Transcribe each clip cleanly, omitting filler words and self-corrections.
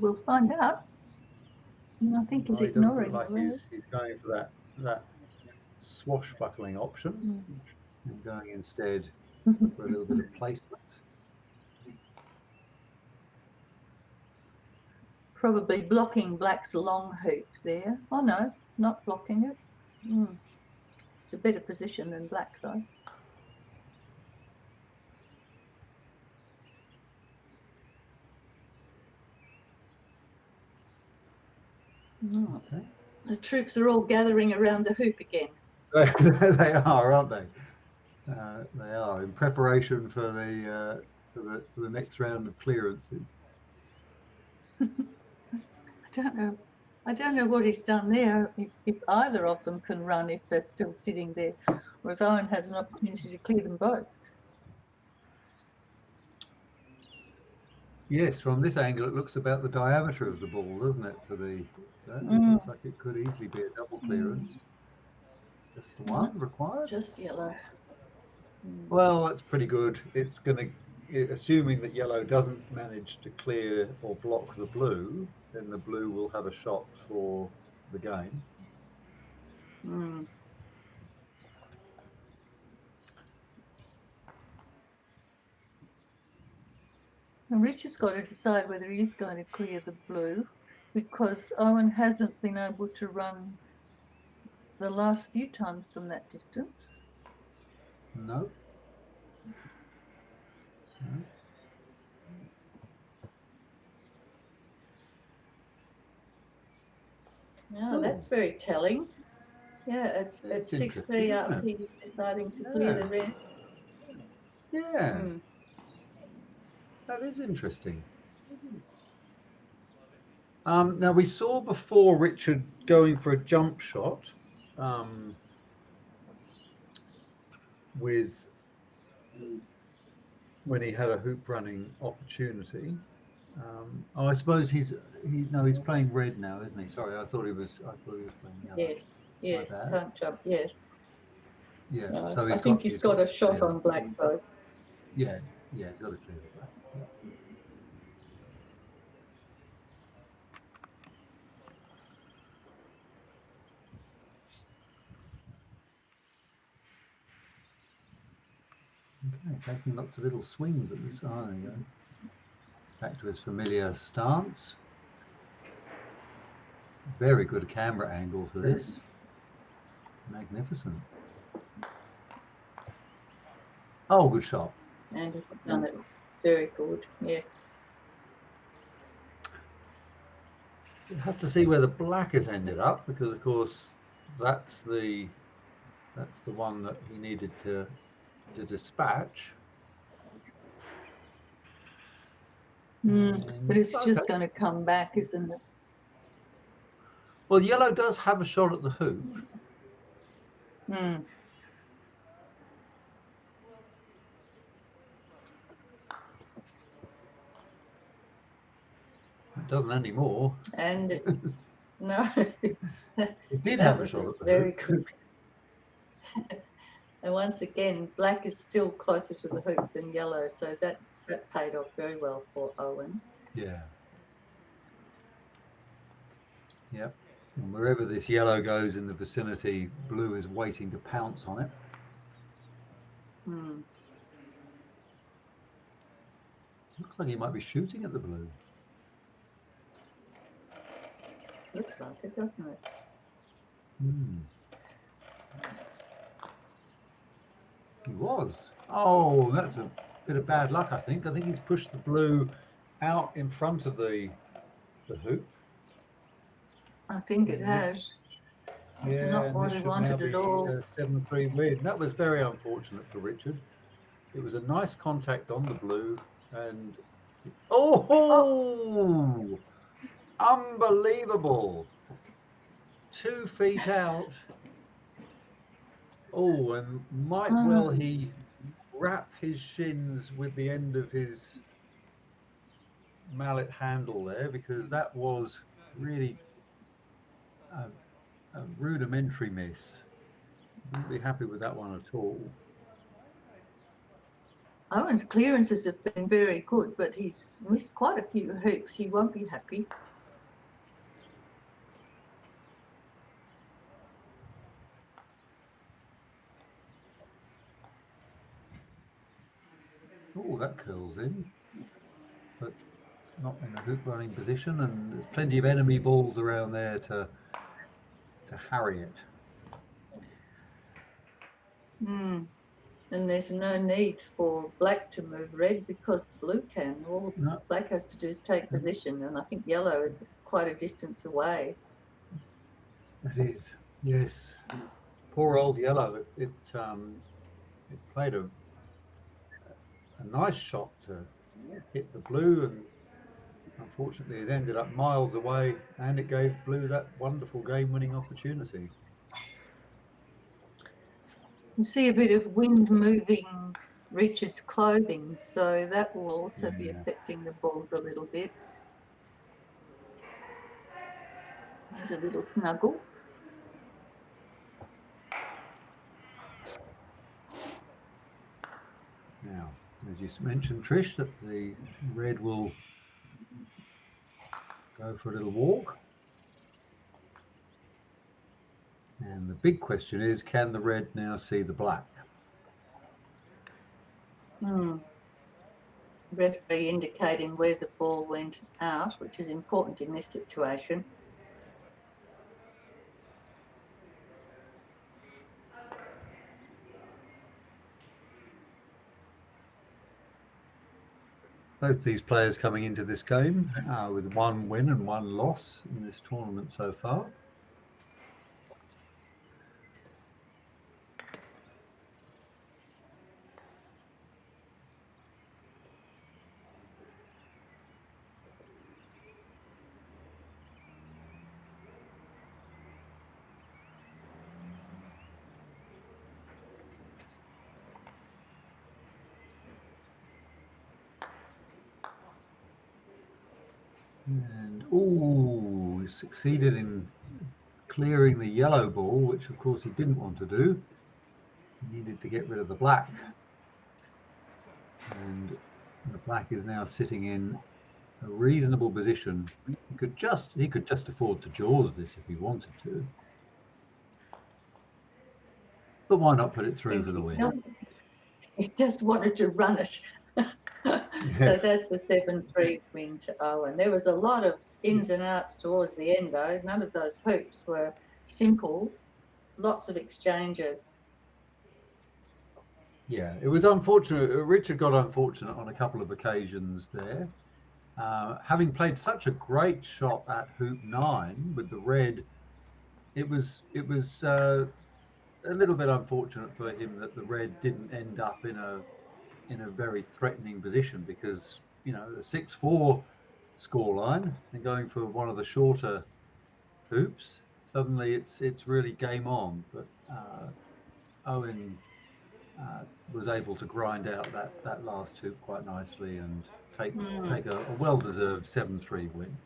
We'll find out. I think he's Well, he does look ignoring like the red. he's going for that swashbuckling option and going instead for a little bit of placement. Probably blocking black's long hoop there. Oh no, not blocking it. It's a better position than black though. Okay. The troops are all gathering around the hoop again. They are, aren't they? They are in preparation for the next round of clearances. I don't know what he's done there. If either of them can run, if they're still sitting there, or if Owen has an opportunity to clear them both. Yes, from this angle, it looks about the diameter of the ball, doesn't it? It looks like it could easily be a double clearance. Just the one required. Just yellow. Well, that's pretty good. It's going to, assuming that yellow doesn't manage to clear or block the blue, then the blue will have a shot for the game. And Richard's got to decide whether he's going to clear the blue, because Owen hasn't been able to run the last few times from that distance. No. Yeah, that's very telling. Yeah, it's 6-3 up. He's deciding to clear the red. Yeah. That is interesting. Now, we saw before Richard going for a jump shot when he had a hoop running opportunity. I suppose he's playing red now, isn't he? Sorry, I thought he was playing yellow. Yes, can't jump yet. Yeah, no, so I think he's got a shot on black though. Yeah, he's got to clear the black. Okay, taking lots of little swings at this. Oh, there you go. Back to his familiar stance. Very good camera angle for this. Magnificent. Oh, good shot. And he's done it very good, yes. You have to see where the black has ended up, because of course that's the one that he needed to dispatch. But it's just going to come back, isn't it? Well, yellow does have a shot at the hoop. It doesn't anymore. And it's no. It did have a shot at the very hoop. Good. And once again, black is still closer to the hoop than yellow, so that paid off very well for Owen. Yeah. Yep. And wherever this yellow goes in the vicinity, blue is waiting to pounce on it. Looks like he might be shooting at the blue. Looks like it, doesn't it? He was. Oh, that's a bit of bad luck, I think. I think he's pushed the blue out in front of the hoop. I think it has. It's not what he wanted at all. 7-3 win. That was very unfortunate for Richard. It was a nice contact on the blue, and unbelievable! 2 feet out. Oh, and might well he wrap his shins with the end of his mallet handle there, because that was really a rudimentary miss. Wouldn't be happy with that one at all. Owen's clearances have been very good, but he's missed quite a few hoops. He won't be happy. Oh, that curls in, but not in a hoop running position, and there's plenty of enemy balls around there to harry it. And there's no need for black to move red because blue can. All black has to do is take position, and I think yellow is quite a distance away. It is, yes. Poor old yellow. It played a nice shot to hit the blue, and unfortunately it ended up miles away, and it gave blue that wonderful game-winning opportunity. You see a bit of wind moving Richard's clothing, so that will also be affecting the balls a little bit. There's a little snuggle. Now, as you mentioned, Trish, that the red will go for a little walk. And the big question is, can the red now see the black? Referee indicating where the ball went out, which is important in this situation. Both these players coming into this game with 1 win and 1 loss in this tournament so far. And succeeded in clearing the yellow ball, which of course he didn't want to do. He needed to get rid of the black. And the black is now sitting in a reasonable position. He could just afford to jaws this if he wanted to. But why not put it through for the win? He just wanted to run it. So that's a 7-3 win to Owen. There was a lot of ins and outs towards the end, though. None of those hoops were simple. Lots of exchanges. Yeah, it was unfortunate. Richard got unfortunate on a couple of occasions there. Having played such a great shot at hoop 9 with the red, it was a little bit unfortunate for him that the red didn't end up in a very threatening position, because a 6-4 scoreline and going for one of the shorter hoops, suddenly it's really game on. But Owen was able to grind out that last hoop quite nicely and take a well-deserved 7-3 win.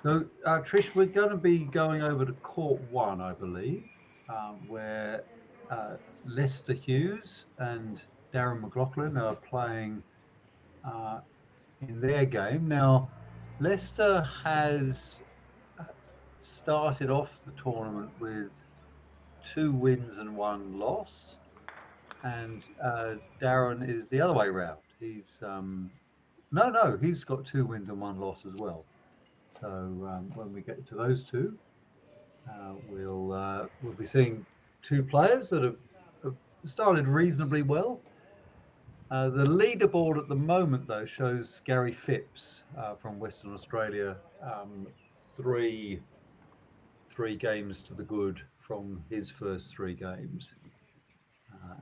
So Trish, we're going to be going over to court 1, I believe, where Lester Hughes and Darren McLaughlin are playing in their game. Now, Leicester has started off the tournament with 2 wins and 1 loss, and Darren is the other way around. He's he's got 2 wins and 1 loss as well. So when we get to those two, we'll be seeing 2 players that have started reasonably well. The leaderboard at the moment, though, shows Gary Phipps from Western Australia 3 games to the good from his first 3 games.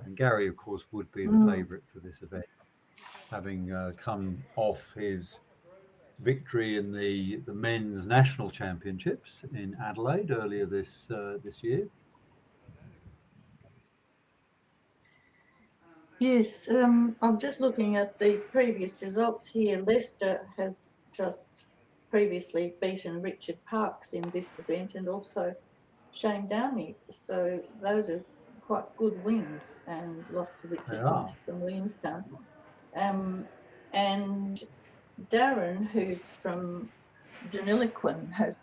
And Gary, of course, would be the favourite for this event, having come off his victory in the men's national championships in Adelaide earlier this year. Yes, I'm just looking at the previous results here. Leicester has just previously beaten Richard Parkes in this event, and also Shane Downey. So those are quite good wings and lost to Richard from Williamstown. And Darren, who's from Deniliquin, has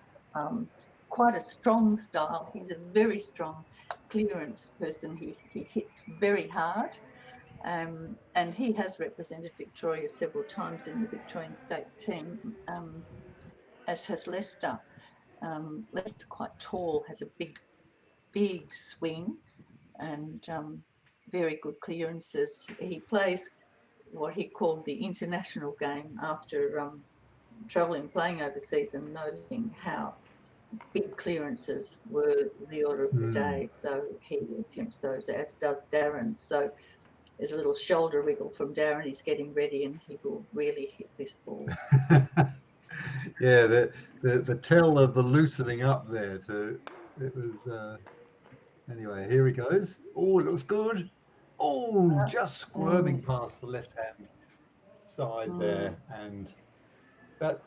quite a strong style. He's a very strong clearance person. He hits very hard. And he has represented Victoria several times in the Victorian state team, as has Lester. Lester's quite tall, has a big swing, and very good clearances. He plays what he called the international game after travelling, playing overseas and noticing how big clearances were the order of the day. So he attempts those, as does Darren. So there's a little shoulder wriggle from Darren. He's getting ready, and he will really hit this ball. Yeah, the tell of the loosening up there. It was anyway. Here he goes. Oh, it looks good. Oh, just squirming past the left hand side there, and that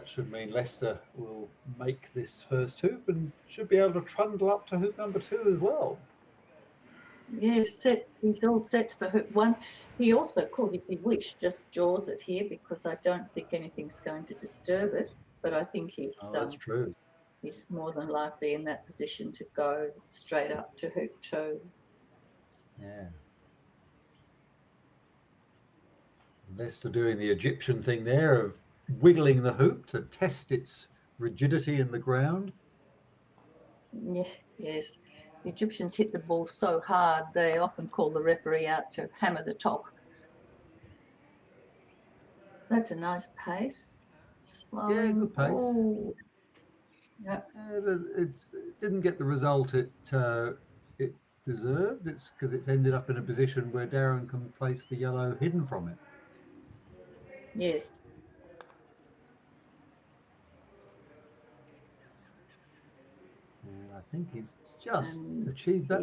should mean Leicester will make this first hoop and should be able to trundle up to hoop number 2 as well. Yes, he's all set for hoop 1. He also could, if he wished, just jaws it here, because I don't think anything's going to disturb it. But I think he's that's true. He's more than likely in that position to go straight up to hoop 2. Yeah. Leicester doing the Egyptian thing there of wiggling the hoop to test its rigidity in the ground. Yeah, yes. The Egyptians hit the ball so hard, they often call the referee out to hammer the top. That's a nice pace. Slowing. Yeah, good pace. Ooh. Yeah. It didn't get the result it deserved. It's because it's ended up in a position where Darren can place the yellow hidden from it. Yes. And I think he's just achieved that.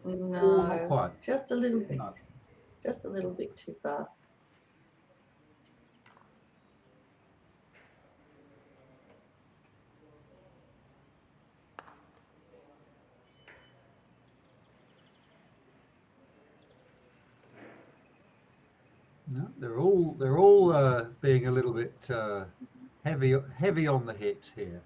No, not quite. Just a little bit. No. Just a little bit too far. No, they're all being a little bit heavy on the hit here.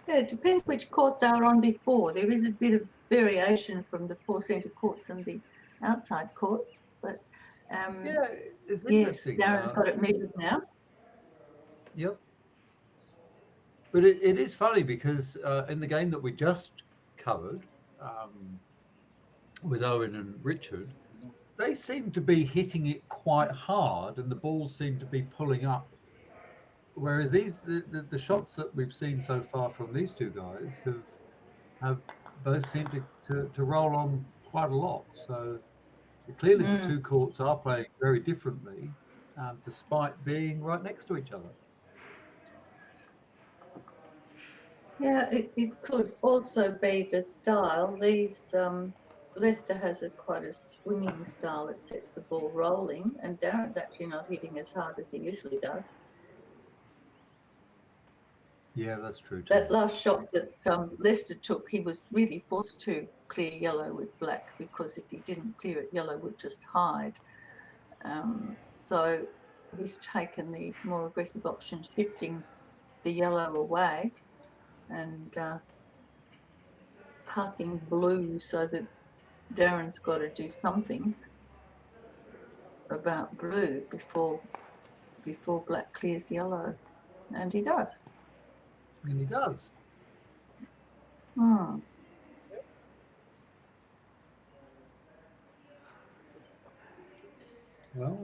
Yeah, it depends which court they were on before. There is a bit of variation from the 4 centre courts and the outside courts, but yeah, it's interesting. Yes, Darren's got it measured now. Yep. But it is funny because in the game that we just covered with Owen and Richard, they seem to be hitting it quite hard and the balls seem to be pulling up. Whereas the shots that we've seen so far from these two guys have both seemed to roll on quite a lot. So clearly the two courts are playing very differently, despite being right next to each other. Yeah, it could also be the style. These Leicester has quite a swinging style that sets the ball rolling, and Darren's actually not hitting as hard as he usually does. Yeah, that's true too. That last shot that Leicester took, he was really forced to clear yellow with black, because if he didn't clear it, yellow would just hide. So he's taken the more aggressive option, shifting the yellow away and parking blue, so that Darren's got to do something about blue before black clears yellow, and he does. And he does. Well,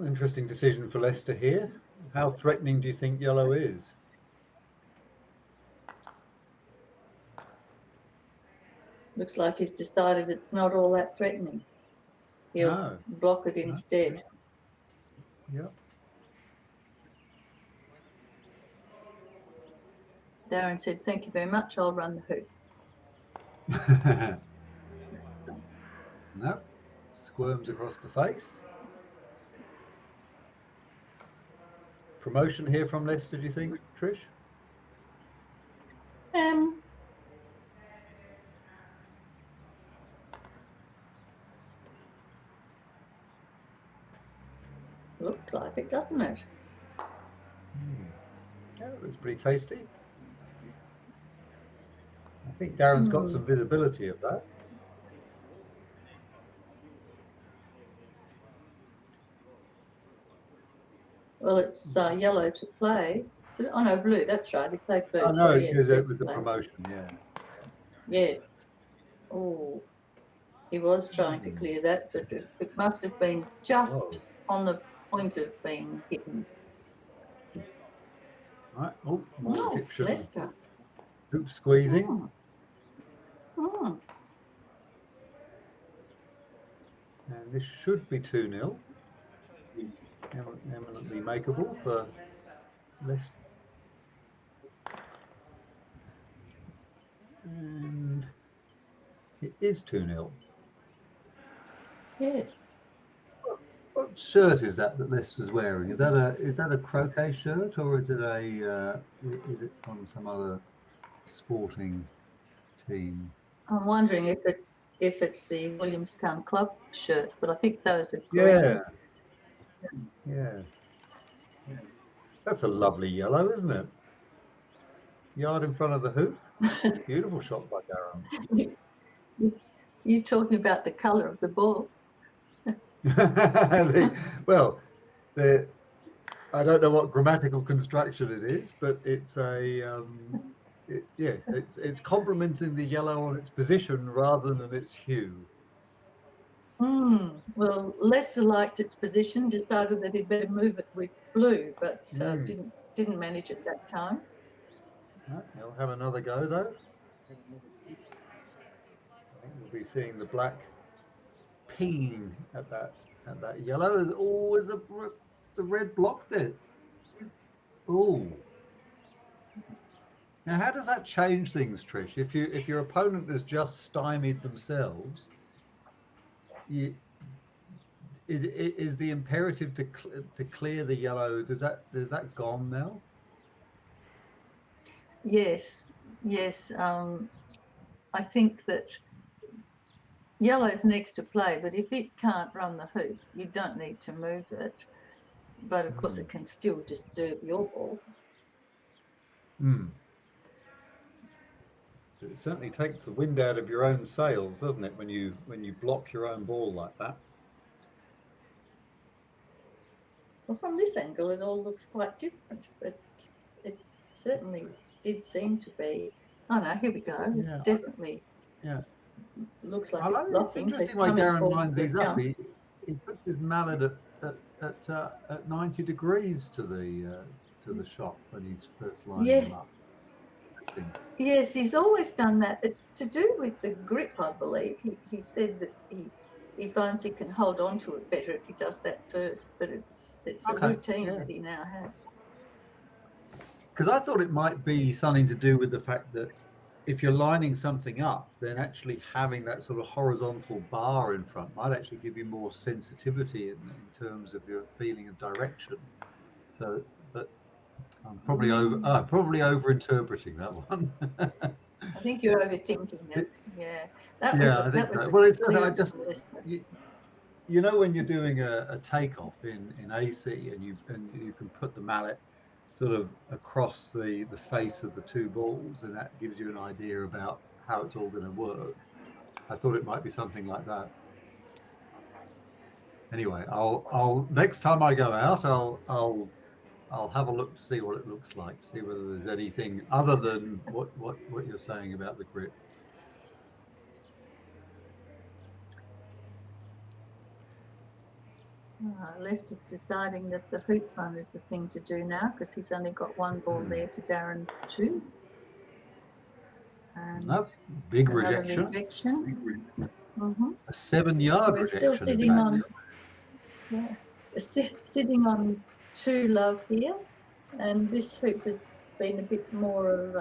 interesting decision for Leicester here. How threatening do you think yellow is? Looks like he's decided it's not all that threatening. He'll block it instead. Yep. Darren said, "Thank you very much, I'll run the hoop." No, squirms across the face. Promotion here from Leicester, do you think, Trish? it, doesn't it? Yeah, it looks pretty tasty. I think Darren's got some visibility of that. Well, it's yellow to play. So, oh no, blue. That's right. He played blue. Oh So no, yes, because red it was to the play. promotion, yeah. Yes. Oh, he was trying to clear that, but it must have been just on the point of being hidden. Right. Oh, more Egyptian Leicester. hoop squeezing. And this should be 2-0. Eminently makeable for Leicester. And it is 2-0. Yes. What shirt is that Leicester's wearing? Is that a Croquet shirt, or is it on some other sporting team? I'm wondering if it's the Williamstown Club shirt, but I think those are green. Yeah. That's a lovely yellow, isn't it? Yard in front of the hoop. Beautiful shot by Darren. You're talking about the colour of the ball. Well, I don't know what grammatical construction it is, but it's it's complementing the yellow on its position rather than its hue. Well, Leicester liked its position, decided that he'd better move it with blue, but didn't manage it that time. Right, he'll have another go though. I think we'll be seeing the black ping at that yellow. As always, the red blocked it. Oh. Now, how does that change things, Trish? If your opponent has just stymied themselves, is the imperative to clear the yellow? Is that gone now? Yes. I think that yellow's next to play, but if it can't run the hoop, you don't need to move it. But of course, it can still disturb your ball. It certainly takes the wind out of your own sails, doesn't it, when you block your own ball like that? Well, from this angle, it all looks quite different, but it certainly did seem to be. Oh no, here we go. It's definitely. Yeah. Looks like it's blocking. It's interesting why Darren lines these up. He puts his mallet at 90 degrees to the shot when he's first lining them up. Yes, he's always done that. It's to do with the grip, I believe. He said that he finds he can hold on to it better if he does that first, but it's a routine that he now has. Because I thought it might be something to do with the fact that if you're lining something up, then actually having that sort of horizontal bar in front might actually give you more sensitivity in terms of your feeling of direction. So, but I'm probably over interpreting that one. I think you're overthinking it. Yeah, that was well, it's you know, when you're doing a takeoff in AC and you can put the mallet sort of across the face of the two balls, and that gives you an idea about how it's all going to work. I thought it might be something like that. Anyway, I'll next time I go out, I'll have a look to see what it looks like, see whether there's anything other than what you're saying about the grip. Leicester's deciding that the hoop run is the thing to do now because he's only got one ball there to Darren's two. And big rejection. A 7-yard rejection. We're still sitting on, sitting on 2 love here, and this hoop has been a bit more of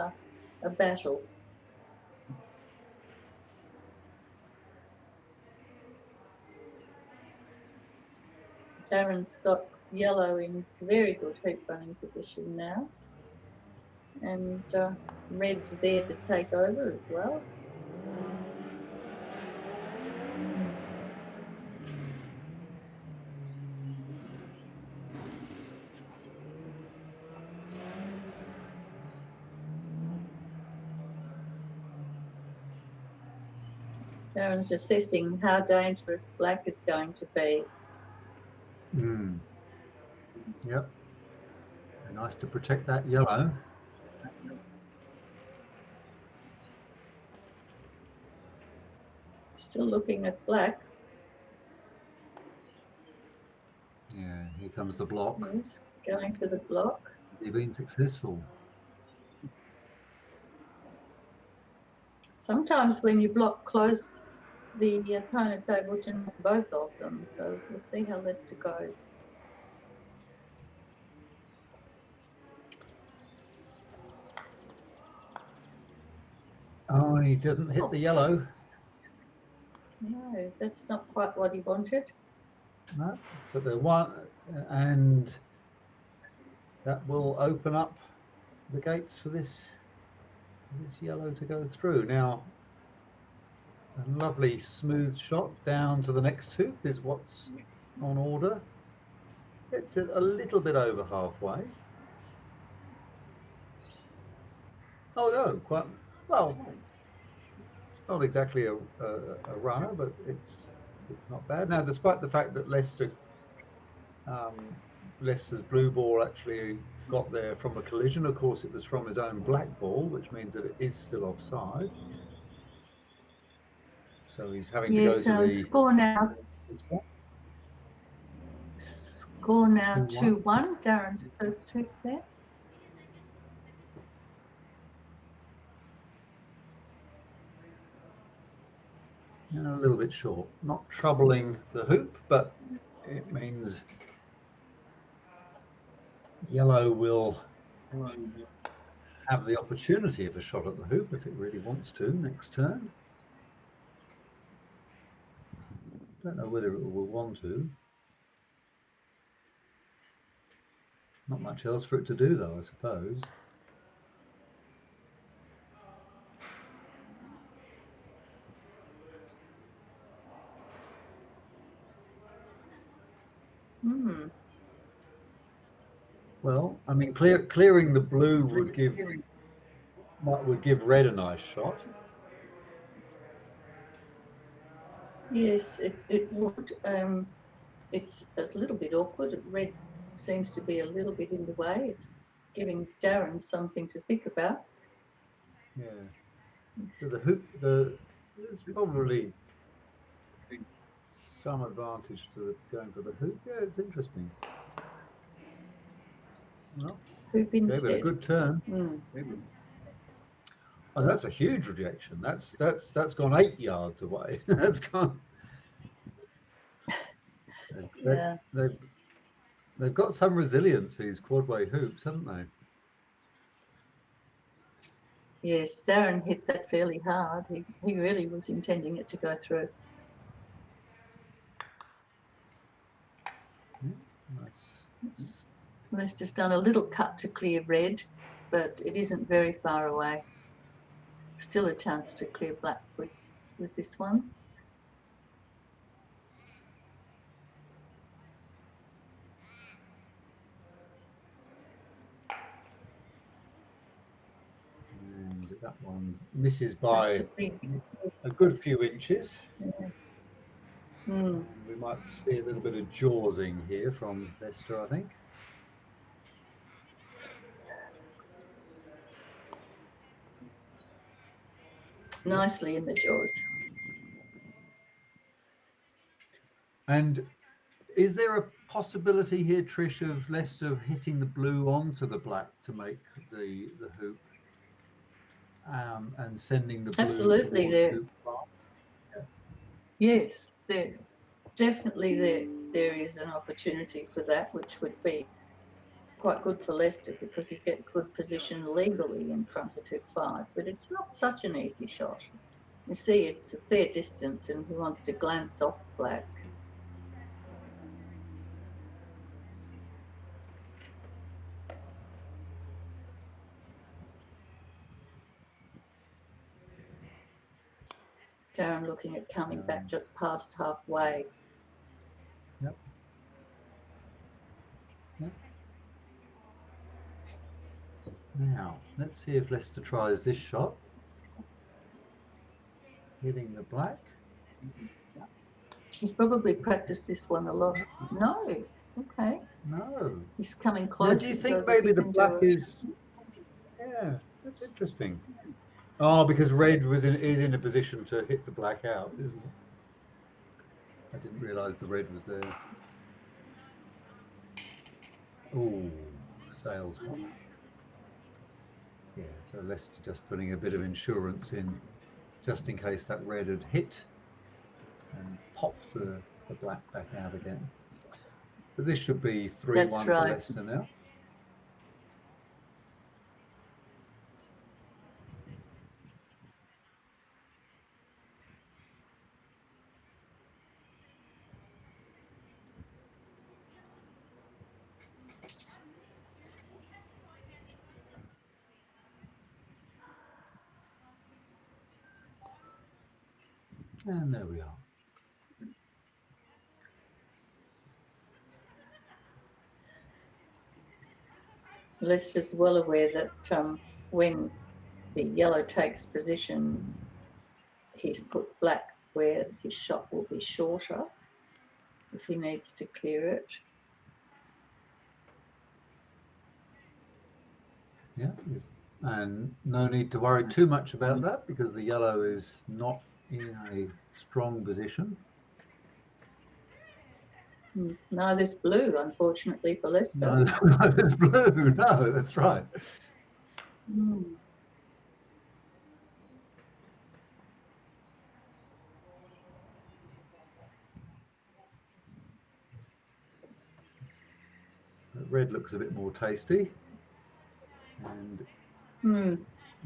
a battle. Darren's got yellow in very good hoop running position now, and red's there to take over as well. Darren's assessing how dangerous black is going to be. Yep. Nice to protect that yellow. Still looking at black. Yeah, here comes the block. Yes, going for the block. You've been successful. Sometimes when you block close, the opponent's able to knock both of them. So we'll see how Lester goes. Oh, he doesn't hit the yellow. No, that's not quite what he wanted. No, but the one, and that will open up the gates for this yellow to go through. Now, a lovely smooth shot down to the next hoop is what's on order. It's a little bit over halfway. Oh no, quite well. It's not exactly a runner, but it's not bad. Now, despite the fact that Leicester's blue ball actually got there from a collision, of course, it was from his own black ball, which means that it is still offside. So he's having to go to the score now. Score now 2-1. Darren's first hoop there. And a little bit short, not troubling the hoop, but it means yellow will have the opportunity of a shot at the hoop if it really wants to next turn. Don't know whether it will want to. Not much else for it to do, though, I suppose. Well, I mean, clearing the blue would give red a nice shot. Yes, it would. It's a little bit awkward. Red seems to be a little bit in the way. It's giving Darren something to think about. Yeah. So the hoop, there's probably some advantage to going for the hoop. Yeah, it's interesting. Well, hoop instead. Gave it a good turn. Oh, that's a huge rejection. That's gone 8 yards away. That's gone. Yeah. They've got some resilience, these quadway hoops, haven't they? Yes, Darren hit that fairly hard. He really was intending it to go through. Nice. Lester's done a little cut to clear red, but it isn't very far away. Still a chance to clear black with this one. And that one misses by a good few inches. Yeah. We might see a little bit of jawsing here from Lester, I think. Nicely in the jaws. And is there a possibility here, Trish, of Lester hitting the blue onto the black to make the hoop and sending the blue absolutely there? Hoop? Yes, there is an opportunity for that, which would be quite good for Lester because he'd get good position legally in front of hoop 5. But it's not such an easy shot. You see, it's a fair distance, and he wants to glance off black. Darren looking at coming back just past halfway. Yep. Now, let's see if Lester tries this shot. Hitting the black. He's probably practiced this one a lot. No. Okay. No. He's coming Now, closer do you to think the maybe tip the into black it. is? Yeah, that's interesting. Oh, because red is in a position to hit the black out, isn't it? I didn't realise the red was there. Oh, sails one. Yeah, so Leicester just putting a bit of insurance in, just in case that red had hit and popped the black back out again. But this should be 3-1 right. for Leicester now. And there we are. Leicester's well aware that when the yellow takes position, he's put black where his shot will be shorter if he needs to clear it. Yeah, and no need to worry too much about that because the yellow is not in a strong position. No, there's blue, unfortunately, for Leicester. No, there's blue. No, that's right. Red looks a bit more tasty, and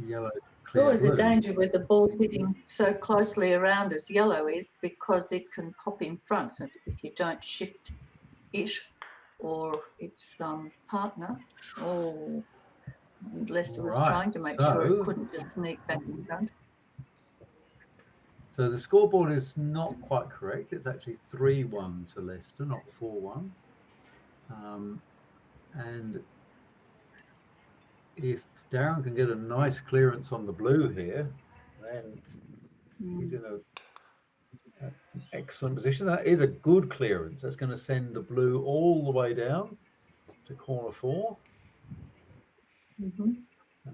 yellow. It's always a danger with the ball sitting so closely around as yellow is, because it can pop in front. So if you don't shift it or its partner, Leicester was trying to make sure it couldn't just sneak back in front. So the scoreboard is not quite correct. It's actually 3-1 to Leicester, not 4-1. And if Darren can get a nice clearance on the blue here, then he's in an excellent position. That is a good clearance. That's going to send the blue all the way down to corner 4. And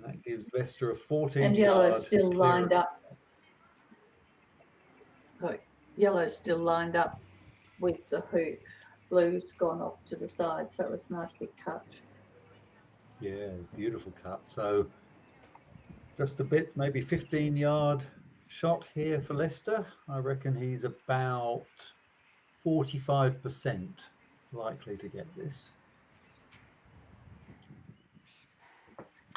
that gives Leicester a 14-yard. And yellow's still lined up. Oh, yellow's still lined up with the hoop. Blue's gone off to the side, so it was nicely cut. Yeah, beautiful cut. So just a bit, maybe 15-yard shot here for Leicester. I reckon he's about 45% likely to get this.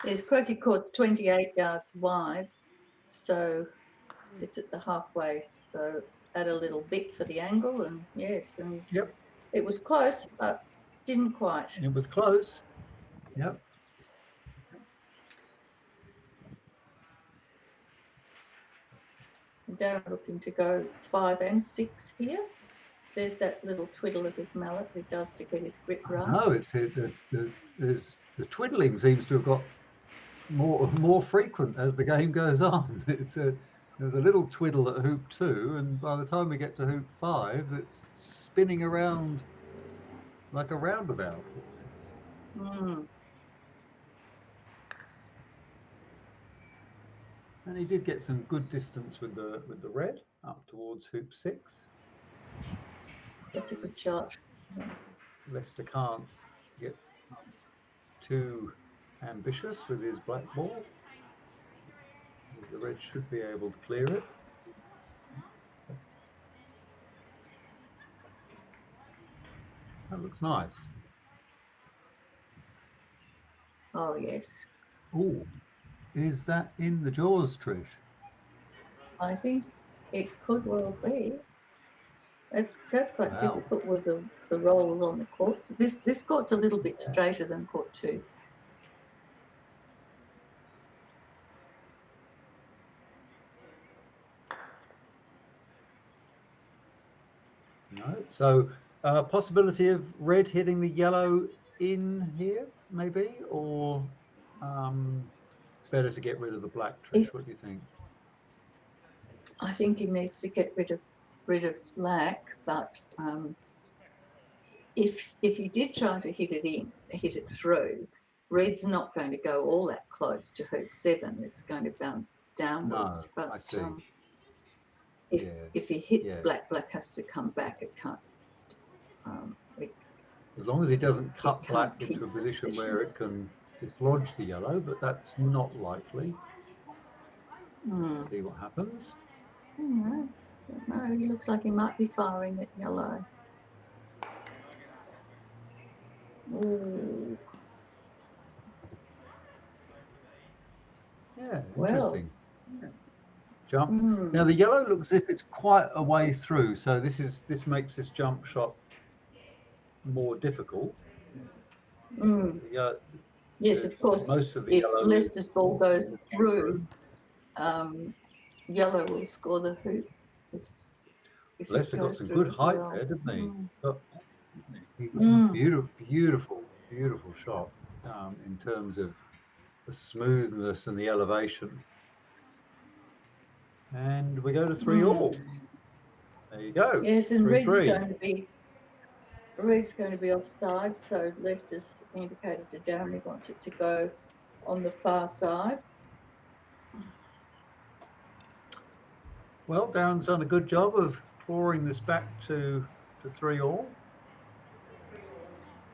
His Croquet court's 28 yards wide, so it's at the halfway. So add a little bit for the angle, and yes, and yep, it was close, but didn't quite. It was close. Yep. Darren looking to go 5 and 6 here. There's that little twiddle of his mallet he does to get his grip right. No, it's the twiddling seems to have got more frequent as the game goes on. There's a little twiddle at hoop 2, and by the time we get to hoop 5, it's spinning around like a roundabout. And he did get some good distance with the red up towards hoop 6. That's a good shot. Leicester can't get too ambitious with his black ball. The red should be able to clear it. That looks nice. Oh, yes. Oh, is that in the jaws, Trish? I think it could well be. That's quite difficult with the rolls on the court. This court's a little bit straighter than court 2. No. So possibility of red hitting the yellow in here, maybe, or better to get rid of the black, Trish? What do you think? I think he needs to get rid of rid of black, but if he did try to hit it through, red's not going to go all that close to hoop 7. It's going to bounce downwards. No, But I see. if he hits black, black has to come back. It can't. As long as he doesn't cut can't black keep into a position position. where it can dislodge the yellow, but that's not likely. Let's see what happens. No, he looks like he might be firing at yellow. Ooh. Yeah, interesting. Well, jump. Now the yellow looks as if it's quite a way through, so this makes this jump shot more difficult. Yes, of course. Most of the if yellow Leicester's ball goes through, yellow will score the hoop. If Leicester got some good height there, didn't he? He got beautiful shot in terms of the smoothness and the elevation. And we go to 3-all. There you go. Yes, and 3-3. Red's going to be offside, so Leicester's indicated to Darren he wants it to go on the far side. Well, Darren's done a good job of clawing this back to 3-all.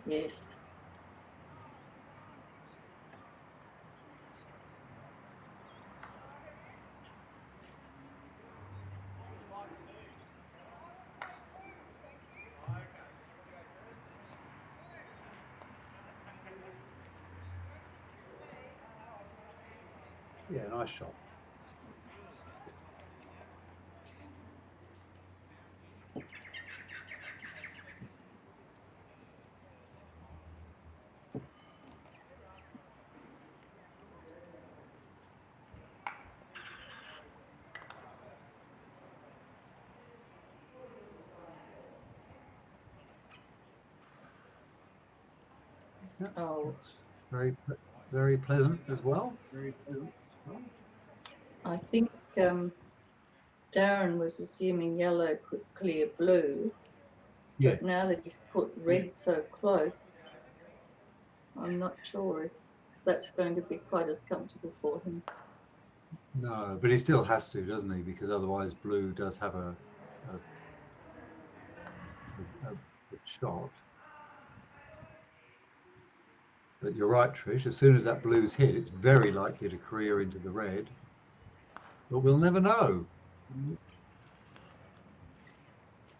Yes. Yeah, nice shot. Yeah, very, very pleasant as well. I think Darren was assuming yellow could clear blue, but now that he's put red so close, I'm not sure if that's going to be quite as comfortable for him. No, but he still has to, doesn't he? Because otherwise blue does have a shot. But you're right, Trish. As soon as that blue's hit, it's very likely to career into the red. But we'll never know.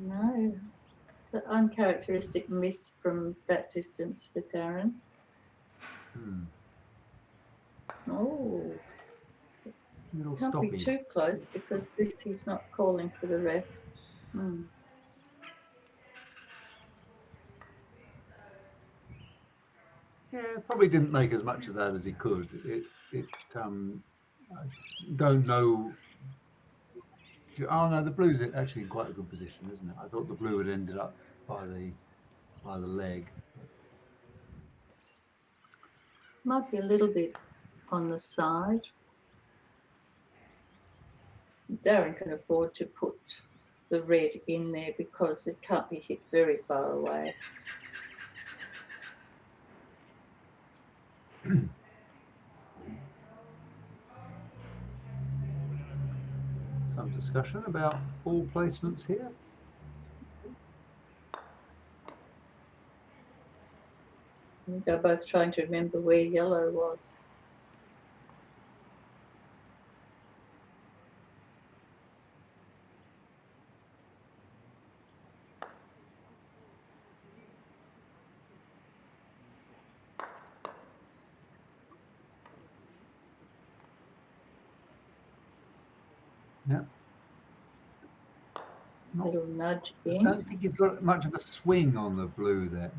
No, it's an uncharacteristic miss from that distance for Darren. Oh, can't be too close because this he's not calling for the ref. Yeah, probably didn't make as much of that as he could. I don't know. Oh no, the blue's actually in quite a good position, isn't it? I thought the blue had ended up by the leg. Might be a little bit on the side. Darren can afford to put the red in there because it can't be hit very far away. Some discussion about ball placements here. I think they're both trying to remember where yellow was. Yeah. Little nudge in. I don't think he's got much of a swing on the blue there.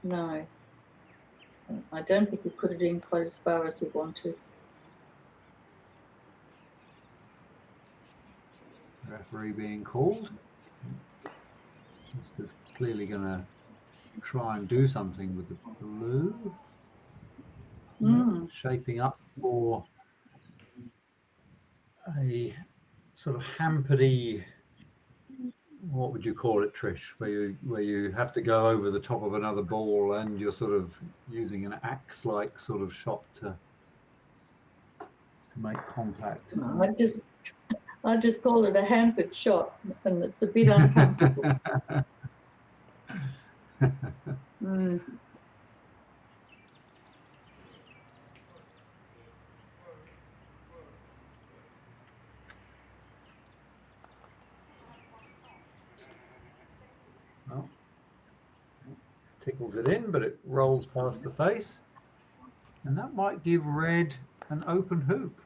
No. I don't think he put it in quite as far as he wanted. Referee being called. This is clearly going to try and do something with the blue. Shaping up for a sort of hampered-y what would you call it, Trish, where you have to go over the top of another ball and you're sort of using an axe-like sort of shot to make contact. I just call it a hampered shot, and it's a bit uncomfortable. Mm. Well, tickles it in, but it rolls past the face, and that might give red an open hoop.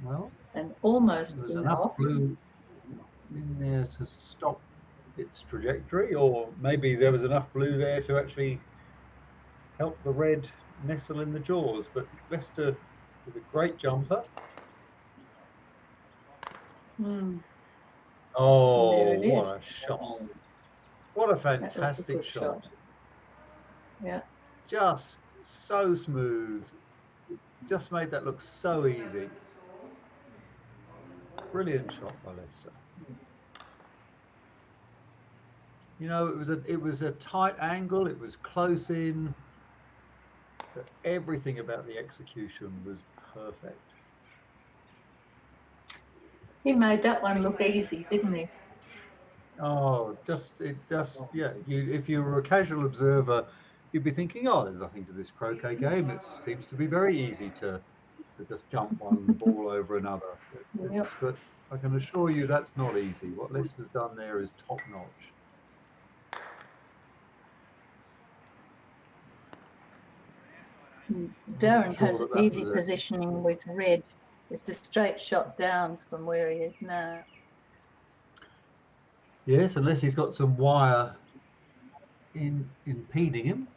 Well, and almost there's enough enough blue in there to stop its trajectory, or maybe there was enough blue there to actually help the red nestle in the jaws. But Leicester is a great jumper. Mm. Oh, what a shot! What a fantastic shot. Yeah. Just so smooth. Just made that look so easy. Brilliant shot by Leicester. You know, it was a tight angle, it was close in, but everything about the execution was perfect. He made that one look easy, didn't he? Oh, yeah. If you were a casual observer, you'd be thinking, oh, there's nothing to this croquet game. It seems to be very easy to just jump one ball over another. Yep. But I can assure you that's not easy. What Leicester's done there is top notch. Darren has easy positioning with red. It's a straight shot down from where he is now. Yes, unless he's got some wire impeding him.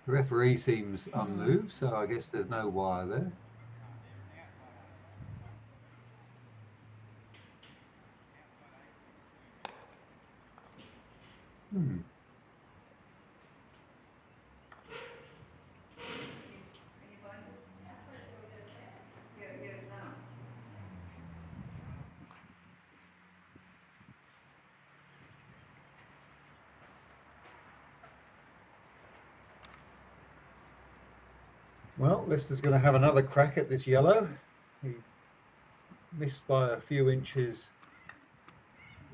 The referee seems unmoved, so I guess there's no wire there. Well, Leicester's going to have another crack at this yellow. He missed by a few inches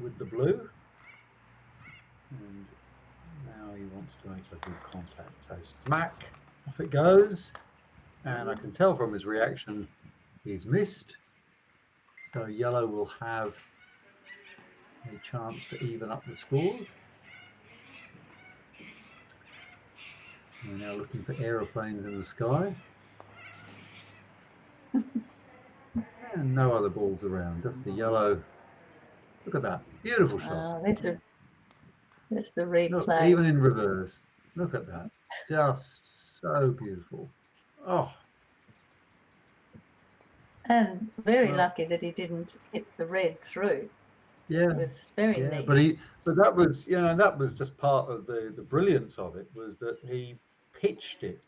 with the blue. And now he wants to make a good contact. So smack, off it goes. And I can tell from his reaction he's missed. So yellow will have a chance to even up the score. We're now looking for aeroplanes in the sky. And no other balls around, just the yellow. Look at that, beautiful shot. That's the replay. Look, even in reverse, look at that, just so beautiful. Oh. And very lucky that he didn't hit the red through. Yeah, it was very neat. But that was, that was just part of the brilliance of it, was that he pitched it